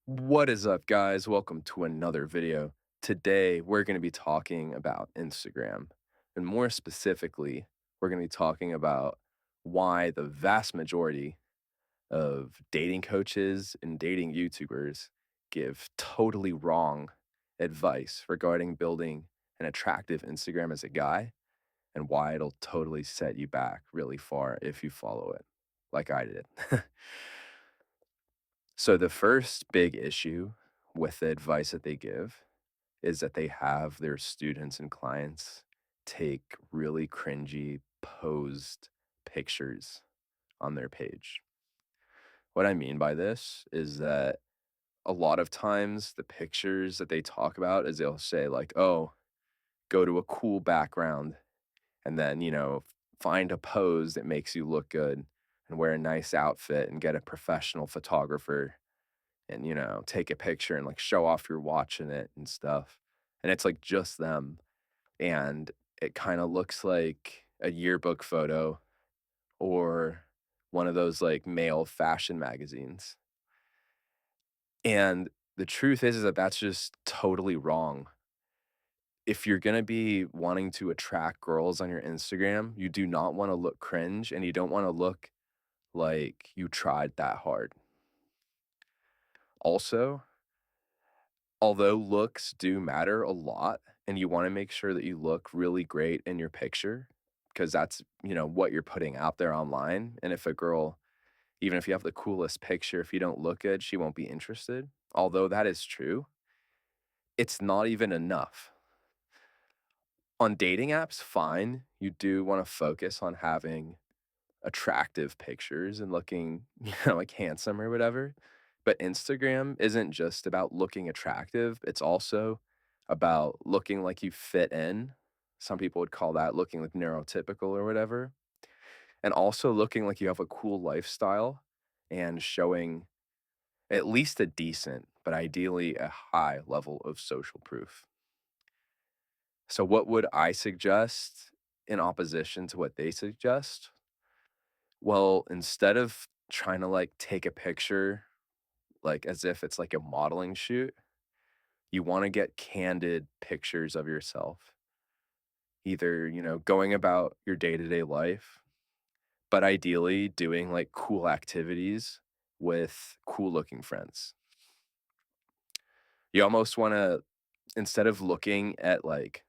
What is up, guys? Welcome to another video. Today, we're going to be talking about Instagram. And more specifically, we're going to be talking about why the vast majority of dating coaches and dating YouTubers give totally wrong advice regarding building an attractive Instagram as a guy and why it'll totally set you back really far if you follow it, like I did. So the first big issue with the advice that they give is that they have their students and clients take really cringy posed pictures on their page. What I mean by this is that a lot of times the pictures that they talk about is they'll say like, "Oh, go to a cool background and then, find a pose that makes you look good and wear a nice outfit and get a professional photographer and, take a picture and like show off you're watching it and stuff." And it's like just them. And it kind of looks like a yearbook photo or one of those like male fashion magazines. And the truth is that that's just totally wrong. If you're going to be wanting to attract girls on your Instagram, you do not want to look cringe and you don't want to look like you tried that hard. Also, although looks do matter a lot and you want to make sure that you look really great in your picture because that's, what you're putting out there online. And if a girl, even if you have the coolest picture, if you don't look good, she won't be interested. Although that is true, it's not even enough. On dating apps, fine, you do want to focus on having attractive pictures and looking, like handsome or whatever. But Instagram isn't just about looking attractive, it's also about looking like you fit in. Some people would call that looking like neurotypical or whatever. And also looking like you have a cool lifestyle and showing at least a decent, but ideally a high level of social proof. So, what would I suggest in opposition to what they suggest? Well, instead of trying to like take a picture like as if it's like a modeling shoot, you want to get candid pictures of yourself, either, going about your day to day life, but ideally doing like cool activities with cool looking friends. You almost want to, instead of looking at like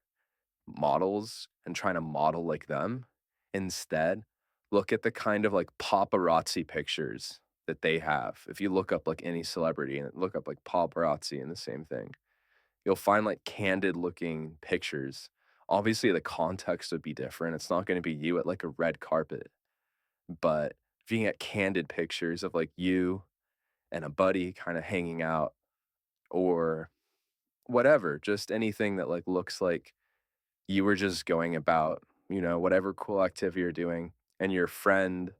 models and trying to model like them, instead look at the kind of like paparazzi pictures that they have. If you look up like any celebrity and look up like paparazzi and the same thing, you'll find like candid looking pictures. Obviously, the context would be different. It's not going to be you at like a red carpet, but if you can get candid pictures of like you and a buddy kind of hanging out or whatever, just anything that like looks like you were just going about, whatever cool activity you're doing, and your friend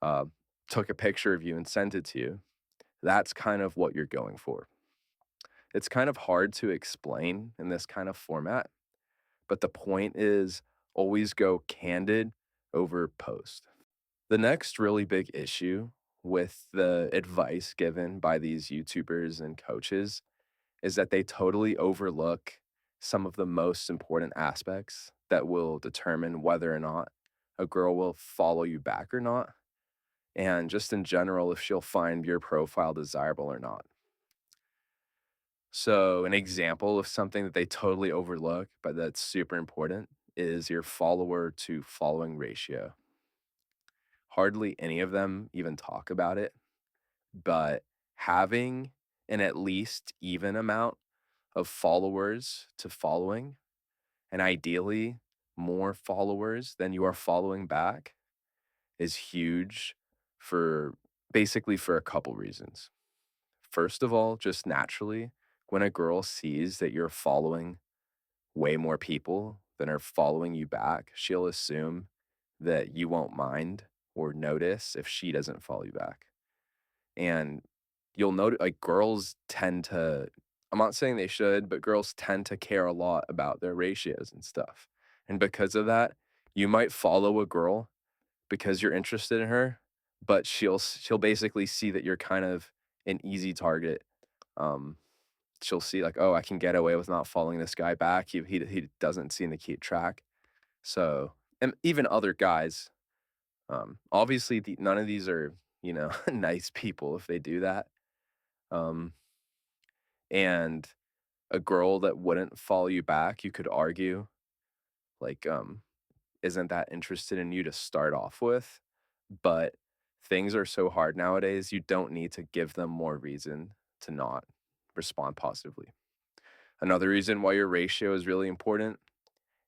uh, took a picture of you and sent it to you, that's kind of what you're going for. It's kind of hard to explain in this kind of format, but the point is always go candid over post. The next really big issue with the advice given by these YouTubers and coaches is that they totally overlook some of the most important aspects that will determine whether or not a girl will follow you back or not, and just in general, if she'll find your profile desirable or not. So, an example of something that they totally overlook, but that's super important, is your follower to following ratio. Hardly any of them even talk about it, but having an at least even amount of followers to following, and ideally more followers than you are following back, is huge for basically for a couple reasons. First of all, just naturally, when a girl sees that you're following way more people than are following you back, she'll assume that you won't mind or notice if she doesn't follow you back. And you'll notice like girls tend to, I'm not saying they should, but girls tend to care a lot about their ratios and stuff. And because of that, you might follow a girl because you're interested in her, but she'll basically see that you're kind of an easy target Um, she'll see like, "Oh, I can get away with not following this guy back. He doesn't seem to keep track." So, and even other guys, obviously, none of these are, nice people if they do that. Um, and a girl that wouldn't follow you back, you could argue, like, isn't that interested in you to start off with. But things are so hard nowadays, you don't need to give them more reason to not respond positively. Another reason why your ratio is really important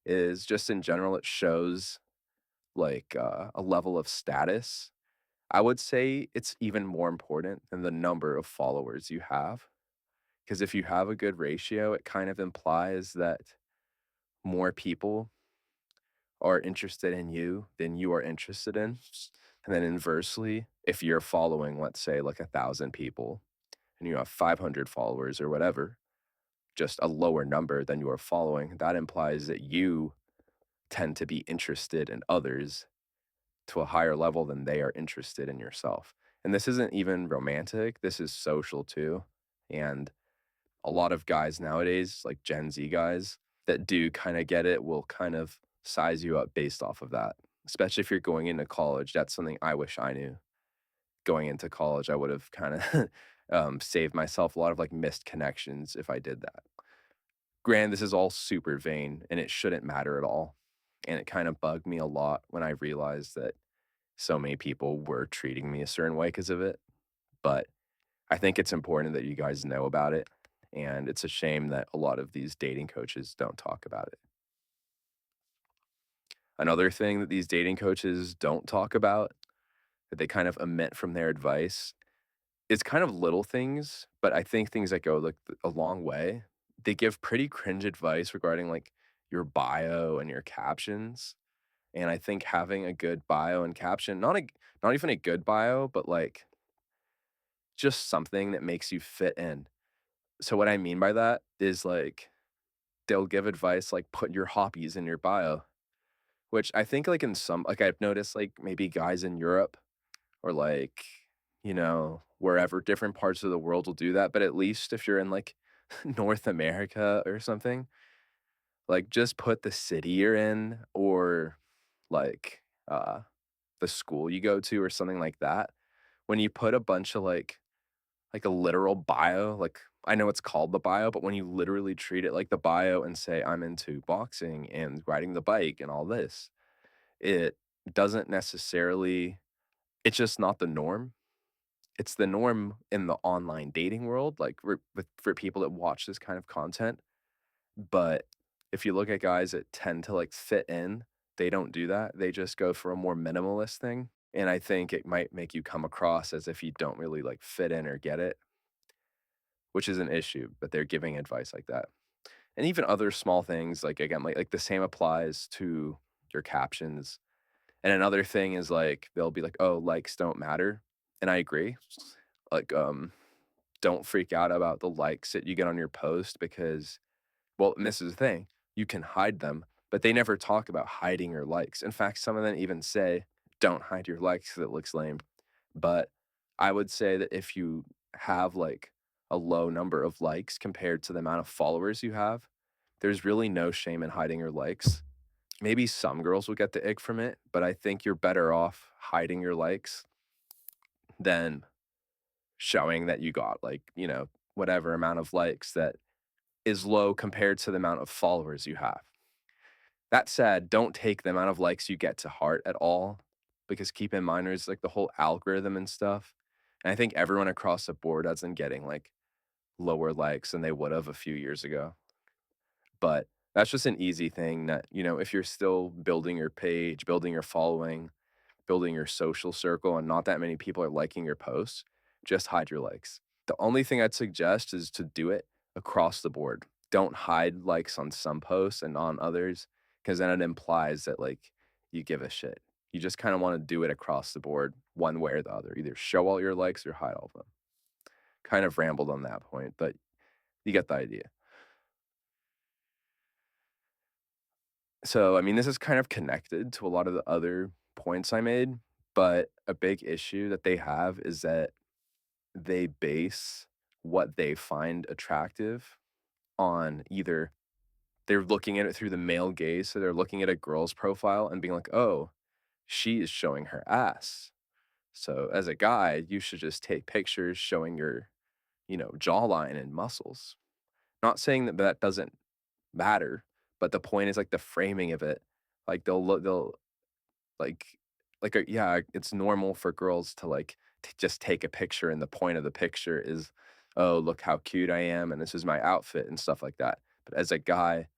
is just in general, it shows like a level of status. I would say it's even more important than the number of followers you have. Because if you have a good ratio, it kind of implies that more people are interested in you than you are interested in. And then inversely, if you're following, let's say, like 1,000 people and you have 500 followers or whatever, just a lower number than you are following, that implies that you tend to be interested in others to a higher level than they are interested in yourself. And this isn't even romantic, this is social too. And a lot of guys nowadays, like Gen Z guys that do kind of get it, will kind of size you up based off of that. Especially if you're going into college. That's something I wish I knew. Going into college, I would have kind of saved myself a lot of like missed connections if I did that. Granted, this is all super vain and it shouldn't matter at all. And it kind of bugged me a lot when I realized that so many people were treating me a certain way because of it. But I think it's important that you guys know about it. And it's a shame that a lot of these dating coaches don't talk about it. Another thing that these dating coaches don't talk about, that they kind of omit from their advice, is kind of little things, but I think things that go like a long way. They give pretty cringe advice regarding like your bio and your captions. And I think having a good bio and caption, not even a good bio, but like just something that makes you fit in. So what I mean by that is like they'll give advice like put your hobbies in your bio, which I think like in some like I've noticed like maybe guys in Europe or like, wherever different parts of the world will do that, but at least if you're in like North America or something, like just put the city you're in or like the school you go to or something like that. When you put a bunch of like a literal bio, like I know it's called the bio, but when you literally treat it like the bio and say I'm into boxing and riding the bike and all this, it doesn't necessarily it's just not the norm. It's the norm in the online dating world, like for people that watch this kind of content. But if you look at guys that tend to like fit in, they don't do that. They just go for a more minimalist thing. And I think it might make you come across as if you don't really like fit in or get it, which is an issue, but they're giving advice like that. And even other small things, like again, like the same applies to your captions. And another thing is like they'll be like, "Oh, likes don't matter." And I agree. Like don't freak out about the likes that you get on your post because well, and this is the thing, you can hide them, but they never talk about hiding your likes. In fact, some of them even say, "Don't hide your likes 'cause it looks lame." But I would say that if you have like a low number of likes compared to the amount of followers you have, there's really no shame in hiding your likes. Maybe some girls will get the ick from it, but I think you're better off hiding your likes than showing that you got like, whatever amount of likes that is low compared to the amount of followers you have. That said, don't take the amount of likes you get to heart at all because keep in mind there's like the whole algorithm and stuff. And I think everyone across the board has been getting like lower likes than they would have a few years ago. But that's just an easy thing that, if you're still building your page, building your following, building your social circle, and not that many people are liking your posts, just hide your likes. The only thing I'd suggest is to do it across the board. Don't hide likes on some posts and on others, because then it implies that like you give a shit. You just kind of want to do it across the board, one way or the other. Either show all your likes or hide all of them. Kind of rambled on that point, but you get the idea. So, I mean, this is kind of connected to a lot of the other points I made, but a big issue that they have is that they base what they find attractive on either they're looking at it through the male gaze, so they're looking at a girl's profile and being like, "Oh, she is showing her ass. So as a guy, you should just take pictures showing your, jawline and muscles." Not saying that that doesn't matter, but the point is like the framing of it. Like they'll like yeah, it's normal for girls to like just take a picture and the point of the picture is, "Oh, look how cute I am and this is my outfit," and stuff like that. But as a guy,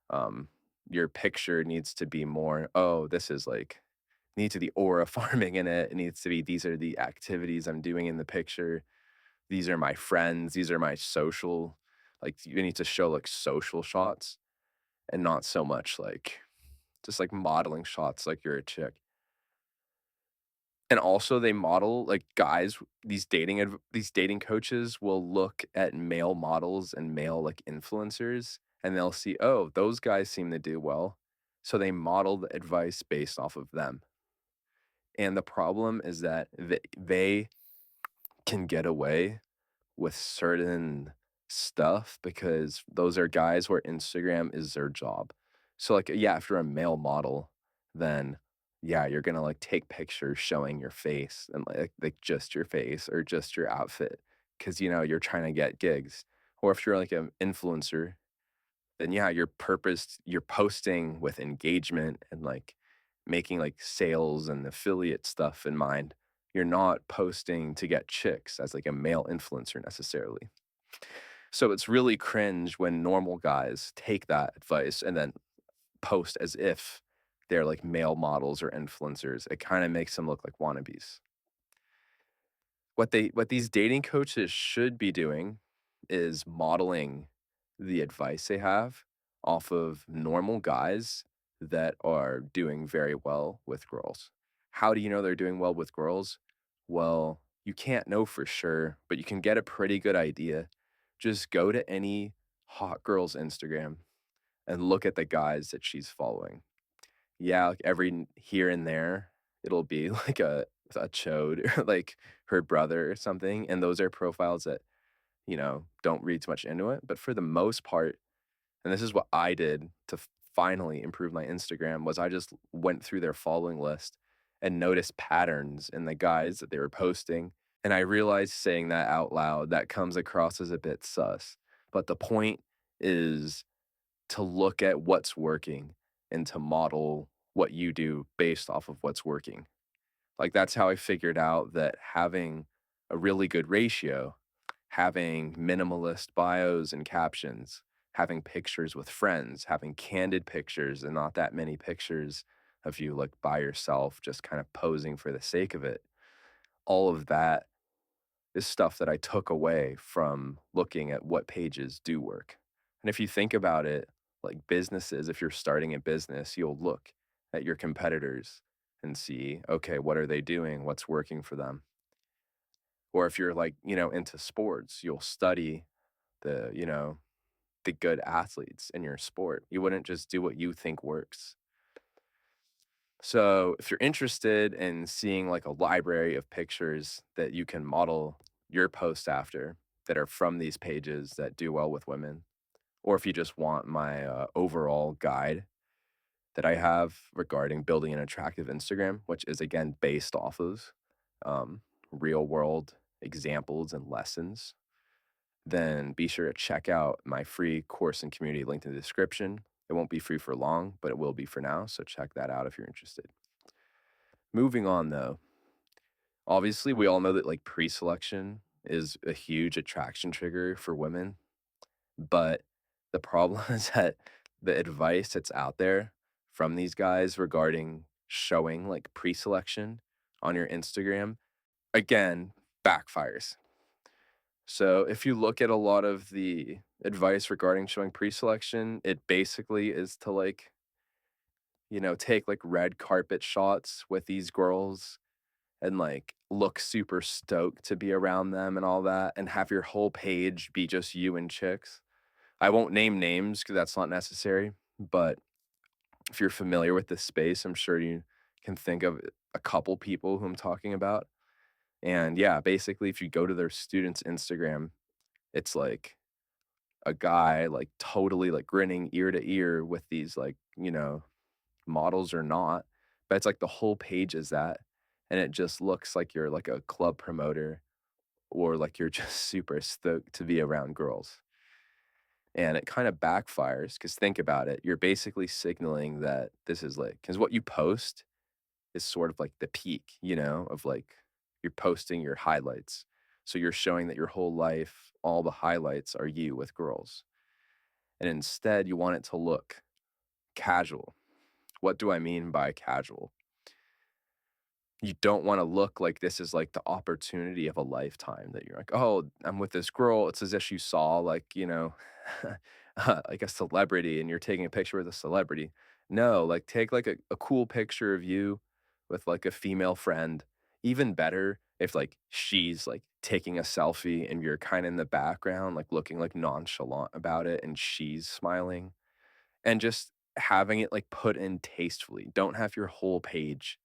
um, your picture needs to be more, "Oh, this is like needs to be aura farming in it. It needs to be these are the activities I'm doing in the picture. These are my friends. These are my social." Like you need to show like social shots and not so much like just like modeling shots like you're a chick. And also they model like guys, these dating coaches will look at male models and male like influencers and they'll see, "Oh, those guys seem to do well." So they model the advice based off of them. And the problem is that they can get away with certain stuff because those are guys where Instagram is their job. So, like, yeah, if you're a male model, then yeah, you're gonna like take pictures showing your face and like just your face or just your outfit because you're trying to get gigs. Or if you're like an influencer, then yeah, you're posting with engagement and like making like sales and affiliate stuff in mind. You're not posting to get chicks as like a male influencer necessarily. So it's really cringe when normal guys take that advice and then post as if they're like male models or influencers. It kind of makes them look like wannabes. What these dating coaches should be doing is modeling the advice they have off of normal guys that are doing very well with girls. How do you know they're doing well with girls? Well, you can't know for sure, but you can get a pretty good idea. Just go to any hot girl's Instagram and look at the guys that she's following. Yeah, like here and there, it'll be like a chode or like her brother or something, and those are profiles that, don't read too much into it, but for the most part, and this is what I did to finally improve my Instagram, was I just went through their following list and noticed patterns in the guys that they were posting, and I realized saying that out loud, that comes across as a bit sus, but the point is to look at what's working and to model what you do based off of what's working. Like, that's how I figured out that having a really good ratio, having minimalist bios and captions, having pictures with friends, having candid pictures and not that many pictures of you like by yourself, just kind of posing for the sake of it. All of that is stuff that I took away from looking at what pages do work. And if you think about it, like businesses, if you're starting a business, you'll look at your competitors and see, okay, what are they doing? What's working for them? Or if you're like, into sports, you'll study the good athletes in your sport. You wouldn't just do what you think works. So, if you're interested in seeing like a library of pictures that you can model your post after that are from these pages that do well with women, or if you just want my overall guide that I have regarding building an attractive Instagram, which is again based off of real world examples and lessons, then be sure to check out my free course and community linked in the description. It won't be free for long, but it will be for now. So check that out if you're interested. Moving on though, obviously we all know that like pre-selection is a huge attraction trigger for women, but the problem is that the advice that's out there from these guys regarding showing like pre-selection on your Instagram again backfires. So if you look at a lot of the advice regarding showing pre-selection, it basically is to like, take like red carpet shots with these girls and like look super stoked to be around them and all that and have your whole page be just you and chicks. I won't name names because that's not necessary, but if you're familiar with this space, I'm sure you can think of a couple people who I'm talking about. And yeah, basically, if you go to their students' Instagram It's like a guy, like, totally, like, grinning ear to ear with these, like, models or not, but it's like the whole page is that, and it just looks like you're like a club promoter or like you're just super stoked to be around girls. And it kind of backfires because think about it. You're basically signaling that this is like, because what you post is sort of like the peak, of like you're posting your highlights. So you're showing that your whole life, all the highlights are you with girls. And instead, you want it to look casual. What do I mean by casual? You don't wanna look like this is, like, the opportunity of a lifetime that you're like, "Oh, I'm with this girl." It's as if you saw, like, like a celebrity and you're taking a picture with a celebrity. No, like, take, like, a cool picture of you with, like, a female friend. Even better if, like, she's, like, taking a selfie and you're kinda in the background, like, looking, like, nonchalant about it and she's smiling, and just having it, like, put in tastefully. Don't have your whole page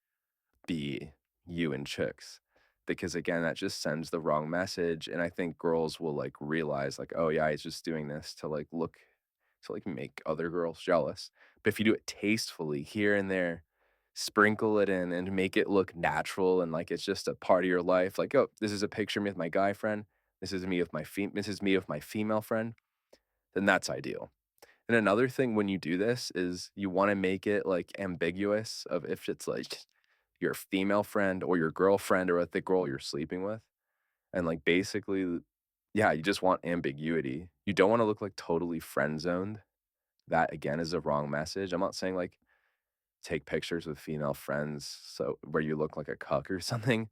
be you and chicks because again that just sends the wrong message, and I think girls will like realize like, oh yeah, he's just doing this to like look to like make other girls jealous. But if you do it tastefully here and there, sprinkle it in and make it look natural and like it's just a part of your life, like, oh, this is a picture of me with my guy friend, this is me with my female friend, then that's ideal. And another thing when you do this is you wanna make it, like, ambiguous of if it's, like, your female friend or your girlfriend or with the girl you're sleeping with, and, like, basically yeah, you just want ambiguity. You don't wanna look, like, totally friend zoned. That, again, is a wrong message. I'm not saying, like, take pictures with female friends so where you look like a cuck or something.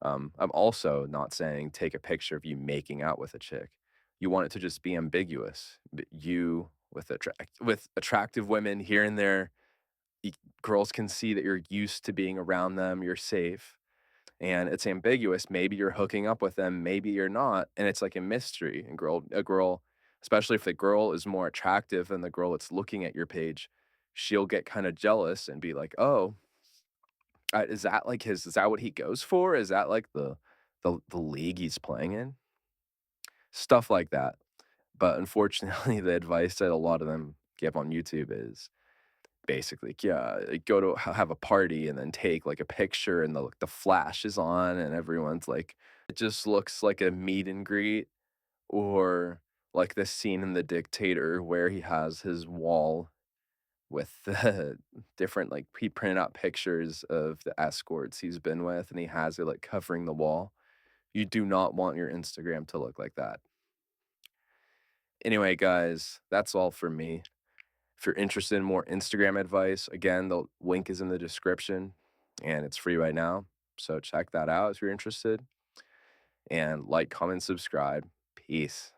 I'm also not saying take a picture of you making out with a chick. You want it to just be ambiguous. You with attractive women here and there, y girls can see that you're used to being around them, you're safe, and it's ambiguous. Maybe you're hooking up with them, maybe you're not, and it's like a mystery, and a girl, especially if the girl is more attractive than the girl that's looking at your page, she'll get kinda jealous and be like, "Oh, is that what he goes for? Is that like the league he's playing in?" Stuff like that. But unfortunately, the advice that a lot of them give on YouTube is basically, yeah, go to have a party and then take like a picture and the flash is on and everyone's like it just looks like a meet and greet or like the scene in The Dictator where he has his wall with the different like he printed out pictures of the escorts he's been with and he has it like covering the wall. You do not want your Instagram to look like that. Anyway, guys, that's all for me. If you're interested in more Instagram advice, again, the link is in the description and it's free right now. So check that out if you're interested and like, comment, subscribe. Peace.